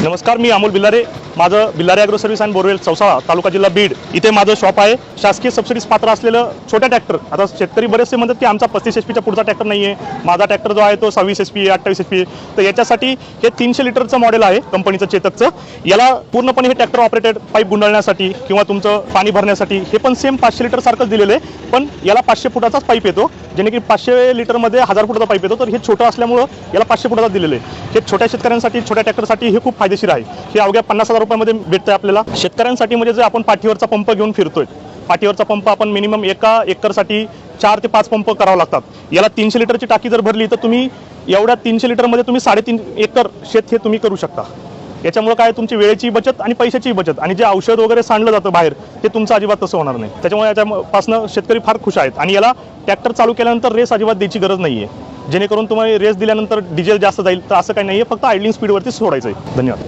नमस्कार, मी अमोल बिल्लारे. माझं Billare agro service and borewell Chausala, taluka जिल्हा बीड इथे माझं शॉप आहे. शासकीय सबसिडीज पात्र असलेलं छोट्या ट्रॅक्टर. आता शेतकरी बरेचसे म्हणतात की आमचा 35 HP च्या पुढचा ट्रॅक्टर नाही आहे, माझा ट्रॅक्टर जो आहे तो 26 HP 28 HP. तर याच्यासाठी हे 300 लिटरचं मॉडेल आहे कंपनीचं चेतकचं. याला पूर्णपणे हे ट्रॅक्टर ऑपरेटेड पाईप गुंडाळण्यासाठी किंवा तुमचं पाणी भरण्यासाठी हे पण सेम 500 लिटर सारखंच दिलेलं आहे, पण याला 500 फुटाचाच पाईप येतो, जेणे की 500 लिटरमध्ये 1000 फुटाचा पाईप येतो. तर हे छोटं असल्यामुळं याला 500 फुटाचा दिलेलं आहे. हे छोट्या शेतकऱ्यांसाठी, छोट्या ट्रॅक्टरसाठी हे खूप फायदेशीर आहे. हे अवघ्या 50,000 रुपयामध्ये भेटतंय आपल्याला. शेतकऱ्यांसाठी म्हणजे जे आपण पाठीवरचा पंप घेऊन फिरतोय, पाठीवरचा पंप आपण मिनिमम एका एकरसाठी 4 ते 5 पंप करावा लागतात. याला 300 लिटरची टाकी जर भरली तर तुम्ही एवढ्या 300 लिटरमध्ये तुम्ही 3.5 एकर शेत हे तुम्ही करू शकता. याच्यामुळे काय, तुमची वेळेची बचत आणि पैशाची बचत, आणि जे औषध वगैरे सांडलं जातं बाहेर ते तुमचं अजिबात तसं होणार नाही. त्याच्यामुळे याच्यापासून शेतकरी फार खुश आहेत. आणि याला ट्रॅक्टर चालू केल्यानंतर रेस अजिबात द्यायची गरज नाही आहे, जेणेकरून तुम्हाला रेस दिल्यानंतर डिझेल जास्त जाईल तर असं काही नाही आहे. फक्त आयडलिंग स्पीडवरती सोडायचं आहे. धन्यवाद.